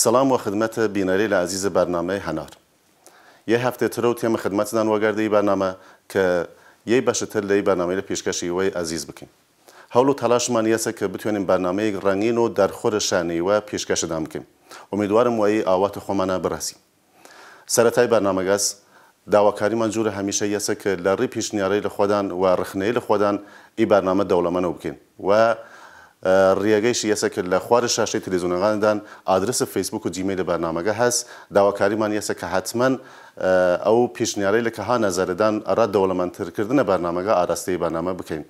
سلام و خدمت بینەری عزیز برنامه هنار. یه هفته ترو تیم خدمتتان وگرده برنامه که یه باشتر لی برنامه پیشکشی وی عزیز بکیم. حالا تلاش منیسه که بتونیم برنامه رنگین و در خور شانی و پیشکش دام کنیم. امیدوارم وی آوات خومانه برسیم. سرتای برنامه گس داواکاری منجور همیشه یسه که لری پیشنیاری لخودان و رخنهی لخودان ای برنامه دولمانه بکن و ریاگیش یسه که لخوار شاشه تلویزیون دان آدرس فیسبوک و جیمیل برنامه هست داواکاری من یسه که حتما او پیشنیاری لکه ها نظر دان را دولمانتر کردن برنامه آراسته برنامه بکن.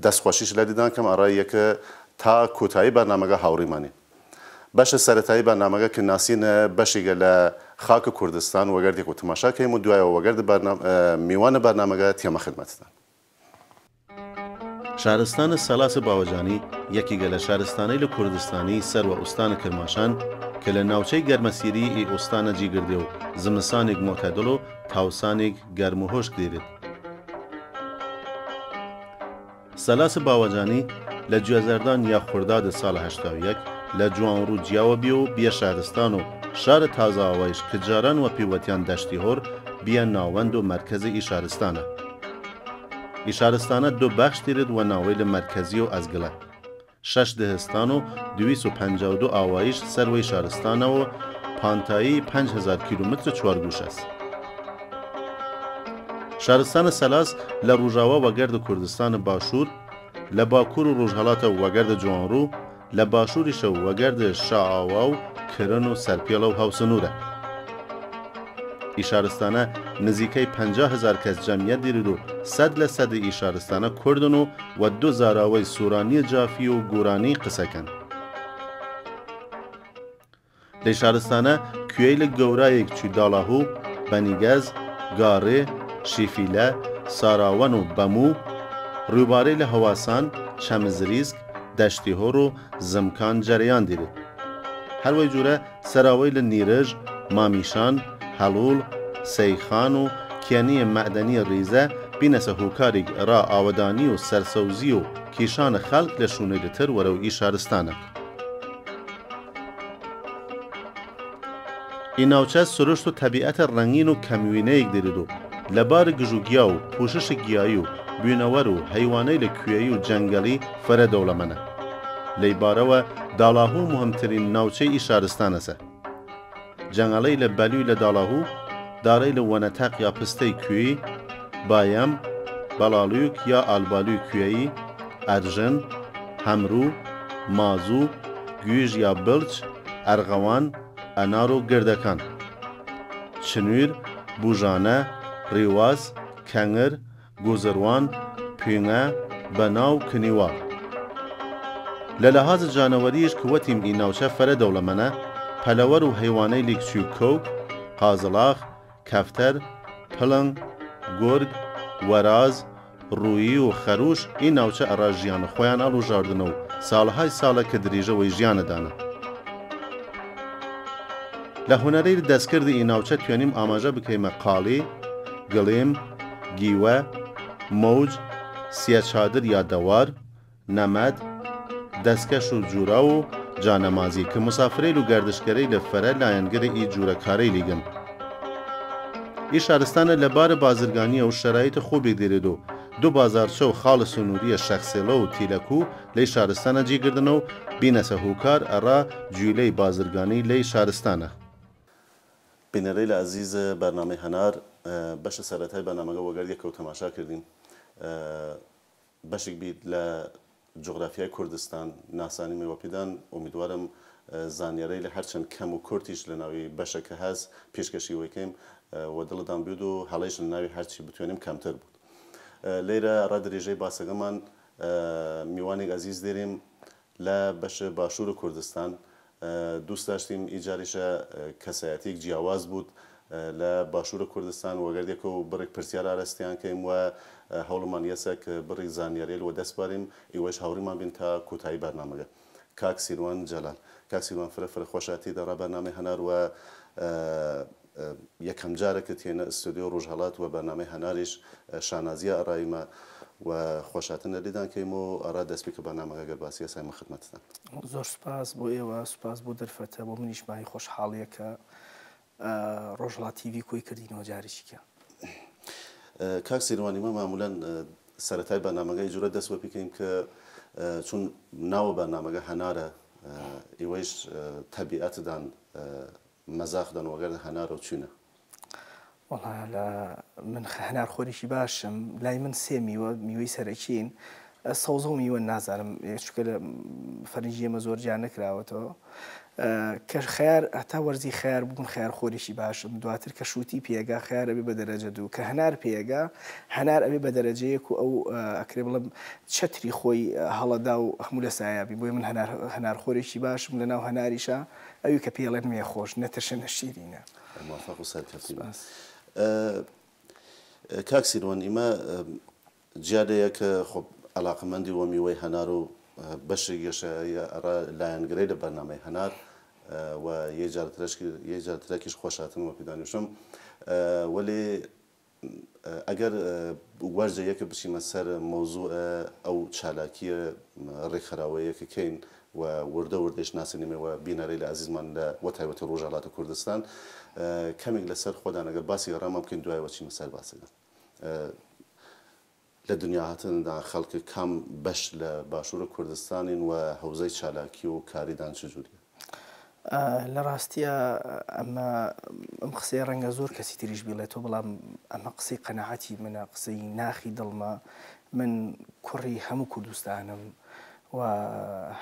دست خوشیش لدیدن کم آرایی که تا کوتاهی برنامه هاوری مانی. باشه سرتایی برنامه که ناسین باشی گل خاک کردستان و گردی کو تماشا کیم و دوای و گرد برنامه میوان برنامه تیم خدمتتان. شهرستان سلاس باوجانی یکی گل شهرستانی لکردستانی سر و استان کرماشان که لناوچه گرمسیری ای استان جیگرده و زمستانیک معتدل و تاوسانیک گرم و خشک دیرد. سلاس باوجانی لجوزردان یا خرداد سال 81 لجوان رو جیاوبی و بیا شهرستان و شهر تازه آوایش که جاران و پیوتیان دشتی هور بیا ناوند و مرکز ای شهرستانه. ای شهرستانه دو بخش دیرد و ناویل مرکزی و ازگله. 6 دهستان و 252 آوایش سروی شهرستانه و پانتایی 5000 کیلومتر چوارگوش است. شهرستان سلاس لروجاوا و گرد کردستان باشور لباکور و روجهالات و گرد جوانرو لباشوریش و گرد شاعوا و کرن و سرپیالا و هاوسنوره. ای شهرستانه نزدیکی 50,000 کس جمعیت دیرد و 100% ای شهرستانه کردن و 2 زاراوی سورانی جافی و گورانی قصه کن. لی شهرستانه کویل گورایک چی دالاهو، بنیگز، گاره، شیفیله، ساراون و بمو، روباره لحواسان، چمزریسک، دشتی هور و زمکان جریان دیرد. هر وی جوره سراوی لنیرج، مامیشان، حلول، سیخان و کیانی معدنی ریزه بینس هوکاری را آودانی و سرسوزی و کیشان خلق لشونه لتر ورو ای شهرستانه. این ناوچه سرشت و طبیعت رنگین و کمیوینه ایک دیردو لبار گجوگیا و پوشش گیایی و بینور و حیوانه لکویی و جنگلی فره دولمنه. لیباره و دالاهو مهمترین ناوچه ای شهرستانه سه. جنگلی لبلوی لدالاهو دارای لونتق یا پسته کویی، بایم، بلالوک یا آلبالوی کویی، ارژن، همرو، مازو، گویج یا بلچ، ارغوان، انار و گردکان. چنور، بوجانه، ریواز، کنگر، گوزروان، پینگه، بناو کنیوار. للحاظ جانوریش قوتیم این نوچه فره دولمنه، پلور و حیوانه لیکچو کوک، قازلاخ، کفتر، پلنگ، گرگ، وراز، رویی و خروش این نوچه اراجیان خویان آلو جاردنو سالهای ساله که دریجه و جیان دانه. لهنری دستکرد این نوچه توانیم آماجه بکیم قالی، گلیم، گیوه، موج، سیاچادر یا دوار، نمد، دستکش و جورا و جانمازی که مسافری و گردشگری لفره لاینگر ای جورا کاری لیگن. ای شهرستان لبار بازرگانی و شرایط خوبی دیرد و 2 بازارچه و خالص و نوری شخصیلو و تیلکو لی شهرستان جی گردن و بینس هوکار ارا جویلی بازرگانی لی شهرستانه. بینەری عزیز برنامه هنار باش سرتای برنامه و گرد یک تماشا کردیم. باشی بید ل جغرافیای کردستان ناسانی میوپیدن امیدوارم زانیاری ل هرچند کم و کرتیش لناوی باشه که هست پیشکشی وکیم و دلدان بود و حالش لناوی هرچی بتوانیم کمتر بود. لیره را دریجه باسگمان میوانی عزیز داریم ل باشه باشور کردستان. دوست داشتیم ایجاریش کسایتی جیاواز بود ل باشور کردستان و گردی که برای پرسیار آرستیان کیم و حولمان یسه که برای زانیاریل و دست باریم ایوش هاوریمان بین تا کوتاهی برنامه کاک سیروان جلال کاک سیروان فر خوشاتی در برنامه هنار و یکم جاره که تینا استودیو روجهالات و برنامه هناریش شانازی ارائیمه و خۆشاتن لە لێدان کەیم و ئارا دەستپێکە بەنامەکە گەرباسی ئەسای من خدمەتتان. زۆر سوپاس بۆ ئێوە، سوپاس بۆ دەرفەتە، بۆ منیش مای خۆشحاڵیە کە ڕۆژهەڵات تیڤی کۆی کردینەوە جارێکیکە. کاک سیروانی مە مامولەن سەرەتای بەنامەکەی جورە دەست وە بکەین کە چون ناوە بەنامەکە هەنارە ئێوەیش تەبیعەتدان مەزاخدان وەگەر هەنارە و چوونە. وەڵا من هەنار خۆریشی باشم، لای من سێ میوەی سەرەکین، سەوزە و میوە نازانم چکە لە فەرنجی ئێمە زۆر جیان نەکراوەتەوە کە خەیار هەتا وەرزی خەیار بووم خەیار خۆریشی باشم، دواتر کە شووتی پێگا خەیار ئەبێ بە دەرەجە دوو، کە هەنار پێگا هەنار ئەبێ بە دەرەجەیەک و ئەو ئەکرێ بڵم چەتری خۆی هەڵەدا و هەموو لە سایابی، بۆیە من هەنار خۆرێکی باشم لە ناو هەناریشە ئەوی کە پێڵێن مێ خۆش نەتەشە نەشیرینە. موافق و سەرکەوتین. کاک سیروان ئیمە جیادەیە کە خۆ علاقەمەندی وە میوەی هەنار و بەشێکیشە ئەڕا لایەنگرەی لە بەرنامەی هەنار و یە جارترێکیش خۆشاتن وە پێدانیشم وەلێ ئەگەر وەرجە یەکە بچیمە سەر مۆزوع ئەو چالاکیە ڕێکخراوەیەکە کەین و وردە وردەش ناسنیمەوە بینەرەی لە عزیزمان لە وەتایبەتی ڕۆژهەڵاتە کوردستان کەمێک لەسەر خۆدان ئەگەر باسی ڕامە بکەین دوایەوە چینە سەر باسەکە. لە دنیا هاتندا خەڵکی کام بەش لە باشوورە کوردستانین و هەوزەی چالاکی و کاریدان چجوریە؟ لە ڕاستیە ئەم قسەی ڕەنگە زۆر کەسی تریش بڵێتەوە، بەڵام ئەمە قسەی قەنەعەتی منە، قسەی ناخی دڵمە. من کوڕی هەموو کوردستانم و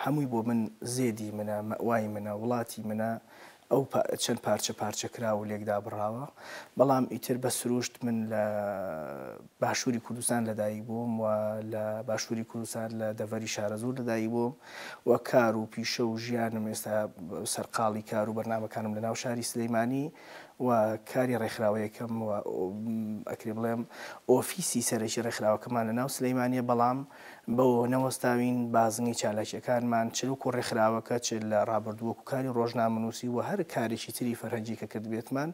هەمووی بۆ من زێدی منە، مەوای منە، وڵاتی منە، ئەو چەند پارچە کرا و لێکدا بڕاوە. بەڵام ئیتر بە سروشت من لە باشووری کوردستان لەدایک بووم و لە باشووری کوردستان لە دەڤەری شارەزوور لەدایک بووم و کار و پیشە و ژیانم ئێستا سەرقاڵی کار و بەرنامەکانم لە ناو شاری سلەیمانی و کاری ڕێکخراوەیەکەم و ئەکرێ بڵێم ئۆفیسی سەرەکی ڕێکخراوەکەمان لە ناو سلەیمانیە، بەڵام بەوە نەوەستاوین بازنگی چالاکیەکانمان چلوک و ڕێکخراوەکە چ لە ڕابردووەکو کاری ڕۆژنامەنووسی و هەر کارێکی تری فەرهەنگی کە کرد بێتمان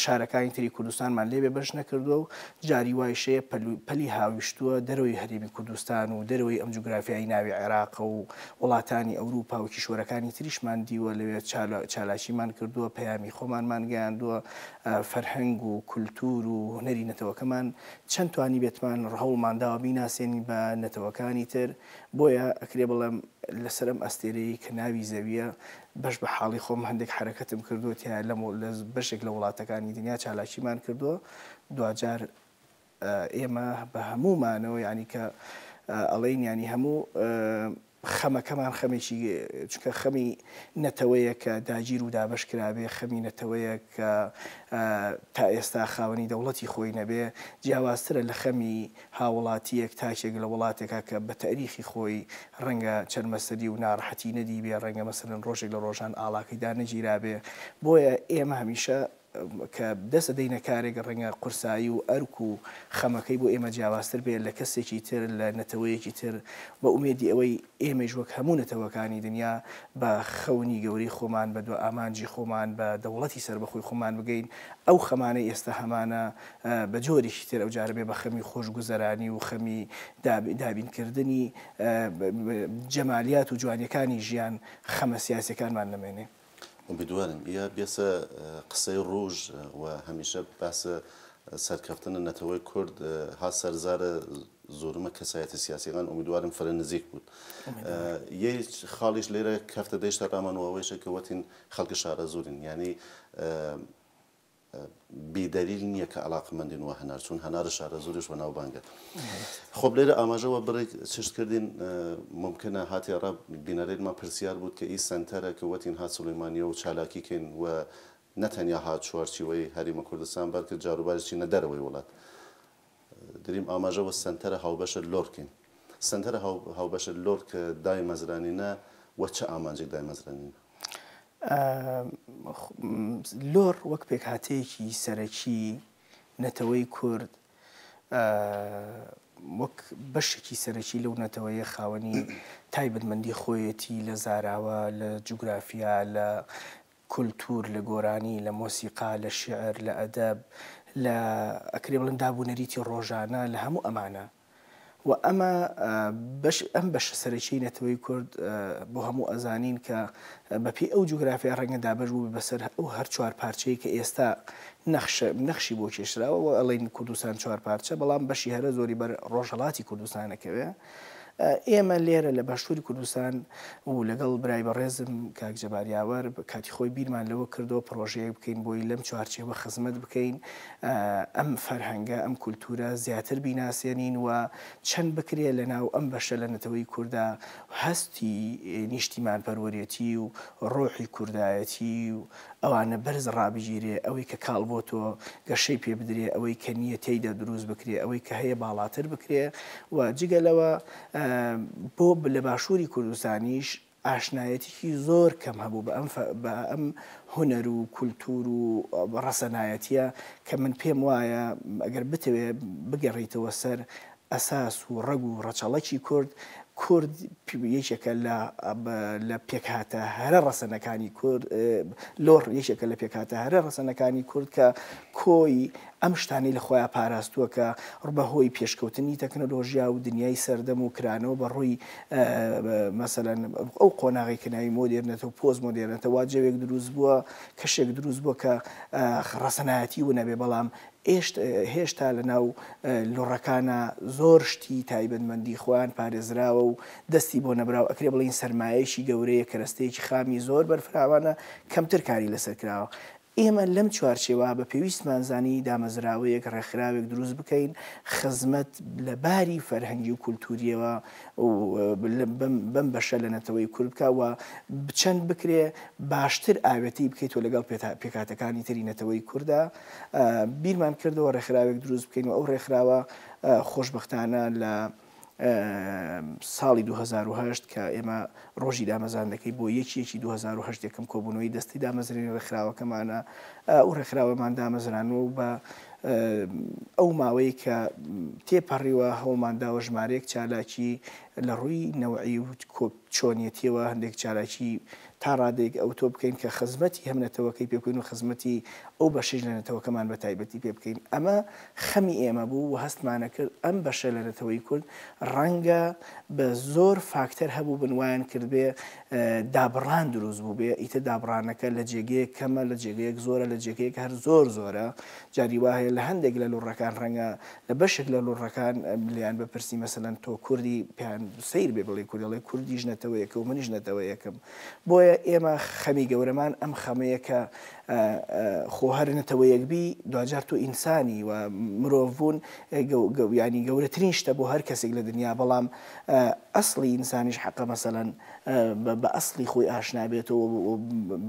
شارەکانی تری کوردستانمان لێبێ بەش نەکردووە و جاری وایشەیە پەلی هاویشتووە دەرەوەی هەرێمی کوردستان و دەرەوەی ئەم جوگرافیایی ناوی عێراق و وڵاتانی ئەوروپا و کیشوەرەکانی تریشمان دیوە لەوێ چالاکیمان کردووە، پەیامی خۆمانمان گەیاندووە، فەرهەنگ و کولتور و هونەری نەتەوەکەمان چەند توانی بێتمان ڕەهەوڵمانداوە بیناسێنی بە نەتەوەکانی تر. بۆیە ئەکرێ بڵێم لەسەرم ئەستێرەی کە ناوی زەویە بەش بە حاڵی خۆم هەندێک حرەکەتم کردووە تیا لە بەشێک لە وڵاتەکانی دنیا چالاکیمان کردووە. دوجار ئێمە بە هەموومانەوە ینی کە ئەڵێین ینی هەموو خەمەکەمان خەمێکی چکە خەمی نەتەوەیە کە داگیر و دابش کرابێ، خەمی نەتەوەیە کە تا ئێستا خاوەنی دەوڵەتی خۆی نەبێ، جیاوازترە لە خەمی هاوڵاتیەک تاکێک لە وڵاتێکە کە بە تەریخی خۆی ڕەنگە چەند مەسەری و ناڕەحەتی نەدی بێ، ڕەنگە مەسەرەن ڕۆژێک لە ڕۆژان ئاڵاکەیدا نەگیرابێ. بۆیە ئێمە هەمیشە کە دەستە دەینە کارێک ڕەنگە قورسایی و ئەرک و خەمەکەی بۆ ئێمە جیاوازتر بێت لە کەسێکی تر لە نەتەوەیەکی تر، بە ئومێدی ئەوەی ئێمەش وەک هەموو نەتەوەکانی دنیا بە خەونی گەوری خۆمان بە دو ئامانجی خۆمان بە دەوڵەتی سربەخۆی خۆمان بگەین. ئەو خەمانەی ئێستا هەمانە بە جۆرێکی تر ئەو جارە بێ بە خەمی خۆشگوزەرانی و خەمی دابینکردنی جەمالیات و جوانیەکانی ژیان خەمە سیاسەکانمان نەمێنێ. امیدوارم یا بیاسە قسەی ڕۆژ و هەمیشە باسە سەرکەوتنە نەتەوەی کورد ها سەرزارە زۆرمە کەسایەتی سیاسیەکان امیدوارم فرە نزیک بوو. یەک خاڵیش لێرە کەفتە دەیشتە ڕامانەوەیشە کە وەتین خەڵکی شارە زۆرین، ینی بیدەلیل نییە کە علاقمەندین وە هەنار، چون هەنارە شارە زۆریش وە ناوبانگە. خۆب لێرە ئاماژەوە بڕێک چشتکردین ممکنە هاتی ڕاب بینەرێنمان پرسیار بوو کە ئی سنتەرە کە وەتین هات سولەیمانیە و چالاکیکەین و نەتەنیا هات چوارچیوەی هەرێمە کوردستان بەڵکە جاروبارێکی نەدەرەوەی وڵات. دریم ئاماژەوە سنتەرە هاوبەشە لۆرکین. سنتەرە هاوبەشە لۆر کە دای مەزرانینە وە چه ئامانجێک دای مەزرانینە؟ لۆر وەک پێکهاتەیەکی سەرەکی نەتەوەی کورد وەک بەشێکی سەرەکی لەو نەتەوەیە خاوەنی تایبەتمەندی خۆیەتی لە زاراوە، لە جوگرافیا، لە کولتور، لە گۆرانی، لە مۆسیقا، لە شیعر، لە ئەدەب، لە ئەکرێ بڵێن دابوونەریتی ڕۆژانە، لە هەموو ئەمانە و ئەمە ئەم بەشە سەرەکی نەتەوەی کورد بۆ هەموو ئەزانین کە بەپی ئەو جوگرافیا ڕەنگە دابەش بوو بەسەر ئەو هەر چوار پارچەیە کە ئێستا نەخشی بۆ کێشراوە و ئەڵێن کوردستان چوار پارچە، بەڵام بەشی هەرە زۆری بەر ڕۆژهەڵاتی کوردستانەکەوێ. ئێمە لێرە لە باشووری کوردستان و لەگەڵ برای بەڕێزم کاک جەباریاوەر کاتی خۆی بیرمان لەوە کردەوە پرۆژەیەک بکەین بۆی لەم چوارچێوە خزمەت بکەین، ئەم فەرهەنگە ئەم کولتورە زیاتر بیناسیێنین و چەند بکرێ لە ناو ئەم بەشە لە نەتەوەی کووردا هەستی نیشتیمان پەروەرێتی و ڕۆحی کوردایەتی و ئەوانە بەرز ڕابژیرێ، ئەوەی کە کاڵ بۆ تۆ گەشەی پێ بدرێ، ئەوەی کە نییە تێیدا دروست بکرێ، ئەوەی کە هەیە باڵاتر بکرێ و جگەلەوە بۆ لە باشووری کوردستانیش ئاشنایەتێکی زۆر کەم هەبوو بە ئەم هونەر و کولتور و ڕەسەنایەتیە کە من پێم وایە ئەگەر بتەوێ بگەڕیتەوە سەر ئەساس و ڕەگ و ڕەچەڵەکی کورد یەکێکە لە پێکهاتە هەرە ڕەسەنەکانی کورد، لۆڕ یەکێکە لە پێکهاتە هەرە ڕەسەنەکانی کورد کە کۆی ئەم شتانی لە خۆیان پاراستووە کە ڕبەهۆی پێشکەوتنی تەکنۆلۆژیا و دنیای سەردەم و کرانەوە بە ڕووی مەسەلەن ئەو قۆناغی کنایی مۆدێرنێتەوە و پۆست مۆدێرنێتەوە واجێوێک دروست بووە، کەشێک دروست بووە کە ڕەسەنایەتی و نەبێ، بەڵام هێشتا لە ناو لۆڕەکانە زۆر شتی تایبەتمەندی خۆیان پارێزراوە و دەستی بۆ نەبراو، ئەکرێ بڵین سەرمایەشی گەورەیە کە ڕستەیەکی خامی زۆر بەرفراوانە کەمتر کاری لەسەر کراوە. ئێمە لەم چوارچێوە بە پێویستمان زانی دامەزراوەیەک ڕێکخراوێک دروست بکەین خزمەت لە باری فەرهەنگی و کولتوریەوە بەم بەشە لە نەتەوەی کورد بکەوە چەند بکرێ باشتر ئاوێتی بکەیتەوە لەگەڵ پێکاتەکانی تری نەتەوەی کووردا. بیرمان کردەوە ڕێکخراوێک دروست بکەین و ئەو ڕێکخراوە خۆشبەختانە لە ساڵی 2010 کە ئێمە ڕۆژی دامەزراندنەکەی بۆ یەکی 2010 یەکەم کۆبوونەوەی دەستی دامەزرێنی ڕێکخراوەکەمانە ئەو ڕێکخراوەمان دامەزرانەوە بە ئەو ماوەی کە تێپەڕیوە هەوڵمانداوە ژمارەیەک چالاکی لە ڕووی نەوعی و چۆنیەتیەوە هەندێک چالاکی تا ڕادێک ئەو تۆ بکەین کە خزمەتی هەم نەتەوەکەی پێ بکەین و خزمەتی ئەو بەشەی لە نەتەوەکەمان بە تایبەتی پێ بکەین. ئەمە خەمی ئێمە بوو و هەستمانە کرد ئەم بەشە لە نەتەوەی کورد ڕەنگە بە زۆر فاکتەر هەبوو بنوایان کرد بێ دابڕان دروست بوو بێ، ئیتر دابڕانەکە لە جێگەیەک کەمە، لە جێگەیەک زۆرە، لە جێگەیەک هەر زۆرە. جاری وایە لە هەندێک لە لوڕەکان ڕەنگە لە بەشێک لە لوڕەکان لیان بپرسی مەسەلەن تۆ کوردی پیان سیر بێ بڵێ کوردڵێ کوردیش نەتەوەیەکە و منیش نەتەوەیەکەم. بۆیە ئێمە خەمی گەورەمان ئەم خەمەیە کە خۆ هەر نەتەوەیەکبی دوجار تۆ ئینسانی و مرۆڤبوون ینی گەورەترین شتە بۆ هەر کەسێک لە دنیا، بەڵام ئەسڵی ئینسانیش حەقە مەسەلەن بە ئەسڵی خۆی ئاشنا بێتەوە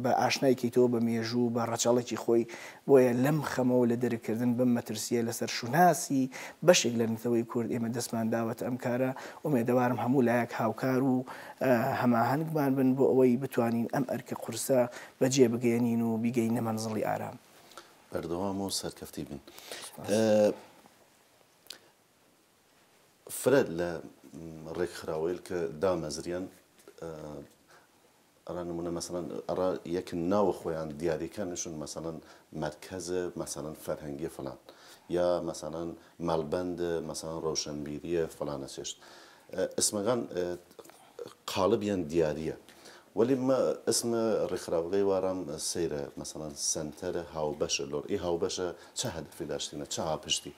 بە ئاشنایکەیتەوە بە مێژوو بە ڕەچەڵێکی خۆی. بۆیە لەم خەمەوە لە دەرکردن بم مەترسیە لەسەر شوناسی بەشێک لە نەتەوەی کورد ئێمە دەستمان داوەتە ئەم کارە. ئومێدەوارم هەموو لایەک هاوکار و هەماهەنگمان بن بۆ ئەوەی بتوانین ئەم ئەرکە قورسە بەجێ بگەێنین و بیگەینە مەنزڵی ئارام. بەردەوام و سەرکەفتی بن. فرەد لە ڕێکخراوەیە کە دامەزریان ئەرا نمونە مەسەڵەن ئەڕا یەک ناوە خۆیان دیاریکانشون مەسەڵەن مرکەزە مەسەڵەن فەرهەنگیە فلان یا مەسەڵەن مەڵبەندە مەسەڵەن ڕۆشنبیریە فلانە چێشت ئسمەکان قالبیان دیاریە. ولی ما اسم ڕێکخراوەکەی وارام سەیرە مەسەڵەن سنتەرە هاوبەشە لۆر ئی هاوبەشە چه هەدەفی داشتینە چه هاپشتی؟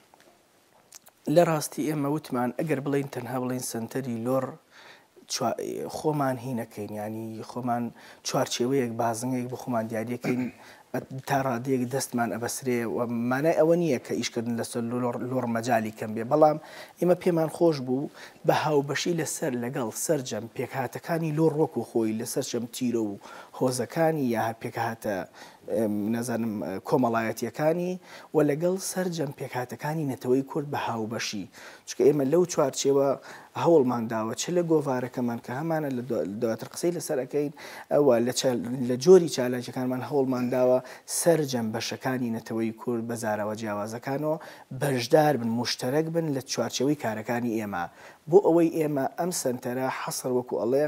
لە ڕاستی ئێمە وتمان ئەگەر بڵین تەنها بڵین سنتەری لۆر خۆمان هی نەکەین، ینی خۆمان چوارچێوەیەک بازنگێک بۆ خۆمان دیاریەکەین تا ڕادەیەک دەستمان ئەبەسرێ و مانای ئەوە نییە کە ئیشکردن لەسەر لۆڕ مەجای کەم بێ، بەڵام ئێمە پێمان خۆش بوو بە هاوبەشی لەسەر لەگەڵ سەرجەم پێکهاتەکانی لۆڕ وەکو خۆی لەسەر چەم تیرە و هۆزەکانی یا پێکهاتە نەزانم کۆمەڵایەتیەکانی و لەگەڵ سەرجەم پێکهاتەکانی نەتەوەی کورد بە هاوبەشی، چکە ئێمە لەو چوارچێوە هەوڵمان داوە چ لە گۆڤارەکەمان کە هەمانە لە دواتر قسەی لەسەر ئەەکەین ئەوە لە جۆری چالاکیەکانمان هەوڵمان داوە سەرجەم بەشەکانی نەتەوەی کورد بە زاراوە جیاوازەکانەوە بەشدار بن مشتەرەک بن لە چوارچێوەی کارەکانی ئێمە، بۆ ئەوەی ئێمە ئەم سنتەرە حەسەر وەکو ئەڵێ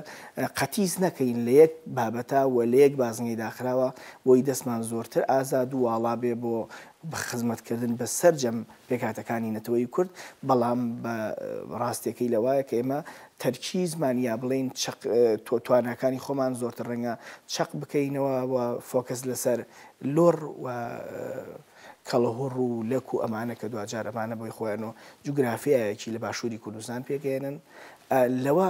قەتیز نەکەین لە یەک بابەتە و لە یەک بازنگی داخراوە بۆی دەستمان زۆرتر ئازاد و واڵا بێ بۆ بە خزمەتکردن بە سەررجەم پێکاتەکانی نەتەوەی کورد بەڵام بە ڕاستیەکەی لەوایە کە ئێمە تەرکیزمان یا بڵین توانەکانی خۆمان زۆرتر ڕەنگە چەق بکەینەوە و فۆکەس لەسەر لۆڕ و کەڵهوڕ و لەک و ئەمانە کە دوجار ئەمانە بۆی خۆیانەوە جوگرافیایەکی لە باشووری کوردستان پێگەێنن لەوە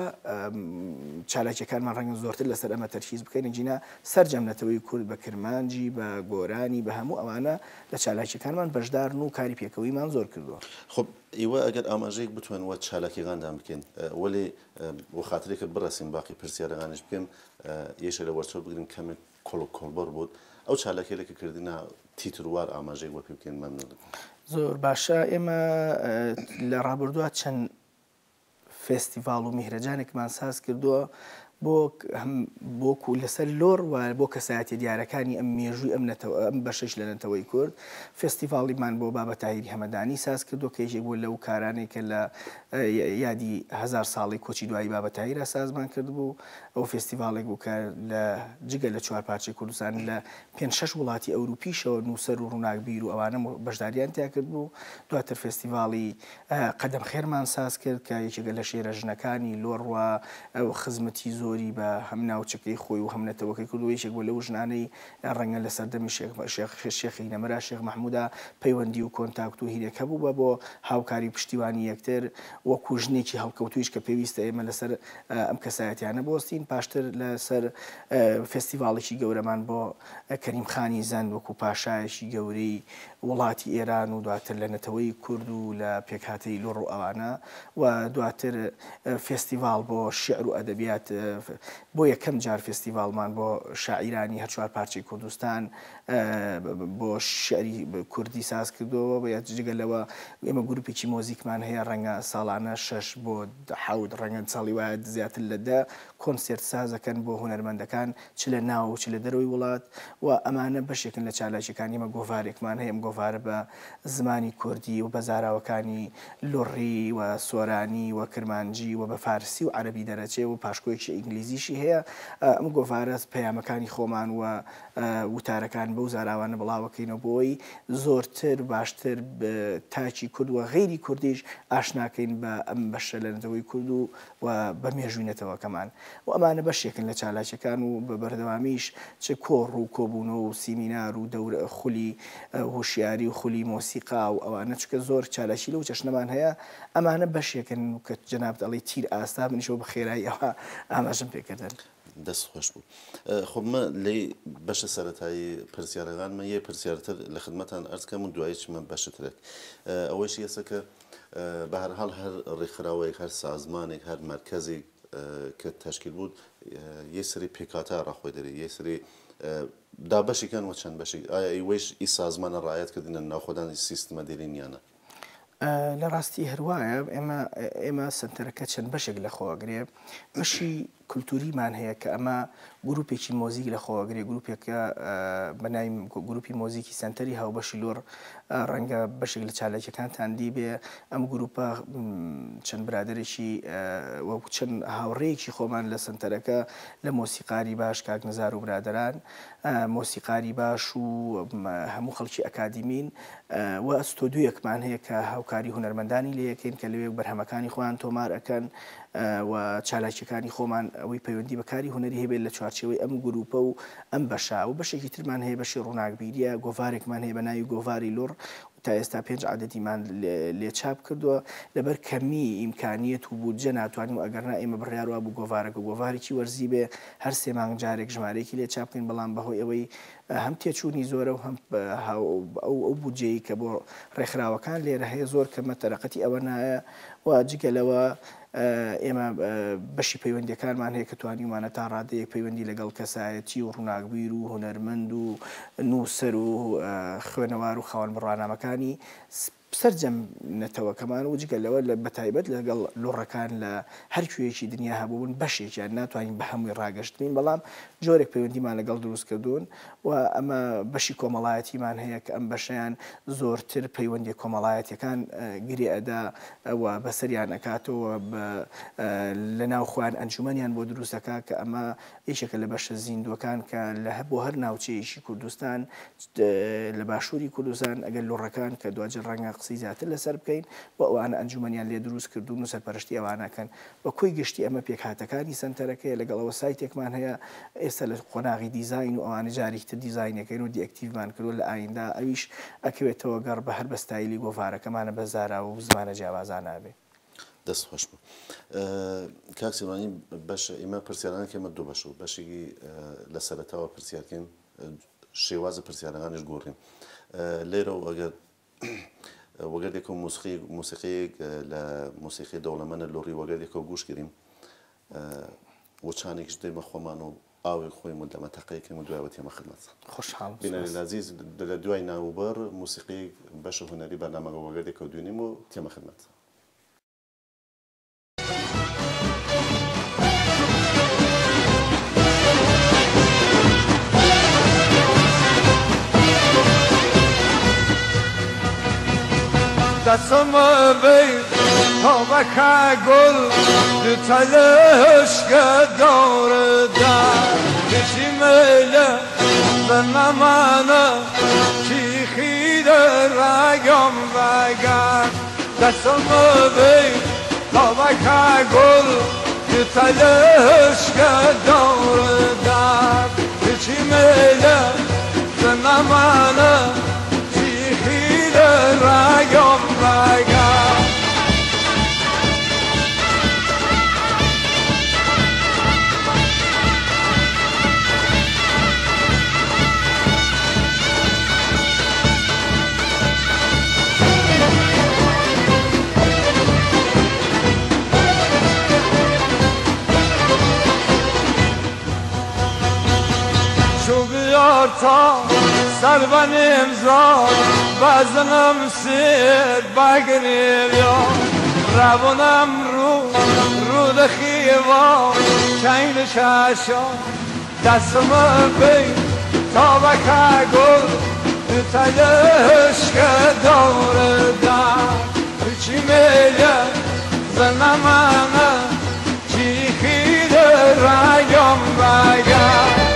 چالاکیەکانمان ڕەنگە زۆرتر لەسەر ئەمە تەرکیز بکەین جینا سەررجەمنەتەوەی کورد بە کرمانجی بە گۆرانی بە هەموو ئەوانە لە چالاکیەکانمان بەشدار و کاری پێکەوەیمان زۆر کردووە. خب ئێوە ئەگەر ئاماژەیەک بتوان وە چالاکیەکاندان بکەین وەێ بۆ خااتێکە بڕەسین باقی پرسیارەکانش بکەم یەشە لە وەرچۆ بگرین کەمێک کۆڵبەر بوت ئەو چالاکیێکە کردینە تیترووار ئاماژەیەک وە پێ بکەین مەمنون. زۆر باشە ئێمە لە ڕابردووە چەند فێستیڤال و میهرەجانێکمان ساز کردووە بۆ لەسەر لۆر و بۆ کەسایەتی دیارەکانی ئەم مێژووی ئەم بەشش لە نەتەوەی کورد فێستیڤاڵیمان بۆ بابەت تاهیری هەمەدانی ساز کردو کە یەکێک بۆ لەو کارانێک کە لە یادی هزار ساڵی کۆچی دوایی بابەت تاهیرە سازمان کردبوو ئەو فێستیڤالێک بوو کە لە جگە لە چوار پارچەی کوردستان لە 5-6 وڵاتی ئەوروپیشەوە نووسەر و ڕووناکبیر و ئەوانە بەشداریان تیا کرد بوو. دواتر فێستیڤاڵی قەدەم خێرمان ساز کرد کە یەکێکە لە شێرە ژنەکانی لۆڕوا ئەو خزمەتی زۆری بە هەم ناوچەکەی خۆی و هەم نەتەوەکەی کردو یەکێک بۆ لەو ژنانەی ڕەنگە لە سەردەمی شێخی نەمەرا شێخ مەحموودا پەیوەندی و کۆنتاکت و هیرێکە بوو بۆ هاوکاری پشتیوانی یەکتر وەکو ژنێکی هەڵکەوتویش کە پێویستە ئێمە لەسەر ئەم کەسایەتیانە بۆستین. پاشتر لەسەر فێستیڤاڵێکی گەورەمان بۆ کەریمخانی زەند وەکو پاشایەکی گەورەی وڵاتی ئێران و دواتر لە نەتەوەی کورد و لە پێکهاتەی لۆڕ و ئەوانە و دواتر فێستیڤاڵ بۆ شعر و ئەدەبیات بۆ یەکەم جار فێستیڤاڵمان بۆ شاعیرانی هەر چوار پارچەی کوردستان بۆ شعری کوردی ساز کردەوە بە جگەلەوە ئێمە گروپێکی مۆزیکمان هەیە ڕەنگە ساڵانە 6 بۆ 7 ڕەنگە ساڵی وایە زیاتر لە 10 کۆنسێرت سازەکەن بۆ هونەرمەندەکان چ لە ناو چ لە دەرەوەی وڵات و ئەمانە بەشێکن لە چالاکیەکانی ئێمە گۆڤارێکمان هەیە ئەم گۆڤارە بە زمانی کوردی و بە زاراوەکانی لۆڕی و سۆرانی و کرمانجی و بە فارسی و عەرەبی دەرەچێ و پاشکۆیەکی ئینگلیزیشی هەیە. ئەم گۆڤارە پەیامەکانی خۆمان و وتارەکان بەو زاراوانە بڵاوەکەینەوە بۆی زۆرتر باشتر تاچی کورد و غەیری کوردیش ئاشناکەین بە ئەم بەشە لە نەتەوەی کورد و بە مێژووی نەتەوەکەمان و ئەمانە بەشێکن لە چالاکیەکان و بە بەردەوامیش چ کۆڕ و کۆبوونەوە و سیمینار و دەورە خولی هۆشیاری و خولی مۆسیقا و ئەوانە چکە زۆر چالاکی لەو چەشنەمان هەیە ئەمانە بەشێکن کە جەناب دەڵی تیر ئاستا منیشەوە بە خێرایی ئەوە ئاماژەم پێکردن. دەست خۆش بوو. خۆمە لی بەشە سەرەتایی پرسیارەکانمە یە پرسیارتر لە خدمەتان ئەرزکەم و دوایی چمە بەشترێک ئەوەیش ئێستا کە بە هەرحاڵ هەر ڕێکخراوەیەک هەر سازمانێک هەر مرکزێک کە تەشکیل بوو یە سری پێکاتە ڕاخۆی دەری یە سری دابەشیکەن و چەند بەشی ئایا ئیوەیش ئی سازمانە ڕایەت کردنە ناوخۆدانی سیستمە دێرینیانە لە ڕاستی هەروایە ئێمە سنتەرەکە چەند بەشێک لە خۆگرێ بەشی کولتوریمان هەیە کە ئەمە گروپێکی مۆزیک لە خۆگرێ گروپێکە بەناوی گروپی مۆزیکی سنتەری هاوبەشی لۆڕ ڕەنگە بەشێک لە چالاکیەکانتان دی بێ ئەم گروپە چەند برادێکی چەند هاوڕێیەکی خۆمان لە سنتەرەکە لە مۆسیقاری باش کاک نەزار و برادەران مۆسیقاری باش و هەموو خەڵکی ئەکادیمین و ئەستۆدیویەکمان هەیە کە هاوکاری هونەرمەندانی لێ یەکەین کە لەوێ بەرهەمەکانی خۆیان تۆمار ئەکەن و چالاکیەکانی خۆمان ئەوەی پەیوەندی بەکاری هونەری هەبێت لە چوارچێوەی ئەم گروپە و ئەم بەشا و بەشێکی ترمان هەیە بەشی ڕووناکبیریە گۆڤارێکمان هەیە بە ناوی گۆڤاری لۆڕ تا ئێستا 5 عادەتیمان لێ چاپ کردووە لەبەر کەمی ئیمکانیەت و بودجە ناتوانین و ئەگەرنا ئێمە بڕیاروا بوو گۆڤارەکە گۆڤارێکی وەرزی بێ هەر 3 مانگ جارێک ژمارەیەکی لێ چاپکەین بەڵام بەهۆی ئەوەی هەم تێچوونی زۆرە و هەم ئەو بودجەی کە بۆ ڕێکخراوەکان لێرە هەیە زۆر کەمە تەرەقەتی ئەوە نایە و جگەلەوە ئێمە بەشی پەیوەندیەکانمان هەیە کە توانیمانە تا ڕادەیەک پەیوەندی لەگەڵ کەسایەتی و ڕووناکبیر و هونەرمەند و نووسەر و خوێنەوار و خاوەن بڕوانامەکانی سەرجەم نەتەوە کەمان و جگەلەوە لە بەتایبەت لەگەڵ لۆڕەکان لە هەرکوێکی دنیا هەبوون بەشێکیان ناتوانین بە هەمووی ڕاگەشتین بەڵام جۆرێک پەیوەندیمان لەگەڵ دروستکردوون و ئەمە بەشی کۆمەڵایەتیمان هەیە کە ئەم بەشیان زۆرتر پەیوەندی کۆمەڵایەتیەکان گری ئەدا ئەوە بەسەریان ئەکاتەوە لە ناوخوایان ئەنجومەنیان بۆ دروستەکە کە ئەمە یەکێکە لە بەشە زیندوەکان کە بۆ هەر ناوچەیەکی کوردستان لە باشووری کوردستان ئەگەر لۆڕەکان کە دوجار ڕەنگە قسەی زیاتر لەسەر بکەین بۆ ئەوانە ئەنجومەنیان لێ دروست کردوون و سەرپەرشتی ئەوانەکەن بە کۆی گشتی ئەمە پێکهاتەکانی سنتەرەکەی لەگەڵەوە سایتێکمان هەیە ئێستا لە قۆناغی دیزاین و ئەوانە جارێکتر دیزاینەکەین و دیئەکتیڤمان کردو لە ئایندا ئەویش ئەکەوێتەوە گەڕ بە هەر بە ستایلی گۆڤارەکەمانە بەزارا و زمانە جیاوازان نابێ. دەست خۆش بوو. کاک سیروانی بەش ئێمە پرسیارانە کێمە دوو بەش و بەشێکی لە سەرەتاوە پرسیارکەین شێوازە پرسیارەکانیش گۆڕین لێرەوە ئەگەر وەگەردێک و موسیقەیەک لە موسیقی دەوڵەمەندە لۆڕی وەگەردێک و گوش کردیم وچانێکش دێمە خۆمان و ئاوێک خۆیم و دەمەتەقەیەکەم و دوایەوە تێمە خدمەت. خۆشحاڵم. بینەری لەزیز لە دوای ناوبەر موسیقی بەشە هونەری بەرنامەکە وەگەردێک و دوێنیم و تێمە خدمەت. دستم بین تا بکه گل دو تلش که داره در کشی میله زنه منه چی خیده رگم بگن دستم بین تا بکه گل دو تلش که داره در کشی میله زنه منه رگم رگم شو بیار تا سر بن امضا وزنم سیر بگریم یا روانم رو دخیوان چین ششا دستم بین تا بکه گل دو تلش که داره در چی میله زنه منه چی خیده رگم بگم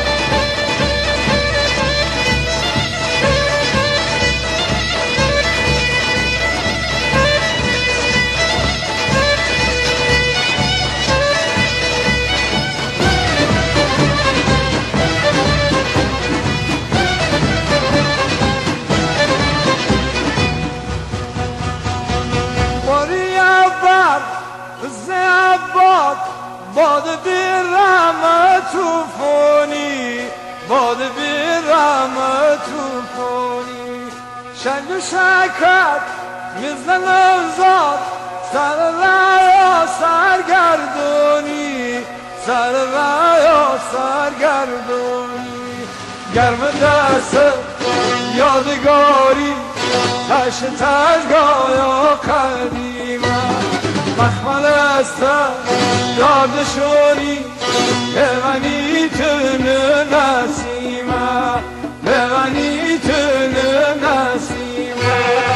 باد بیرم توفانی باد بیرم توفانی شنگ و شکر میزنم زاد سر ریا سرگردونی سر ریا سرگردونی گرم دست یادگاری تش تشگاه قدیمه مخمل است یادشونی بغنی تن نسیمه بغنی تن نسیمه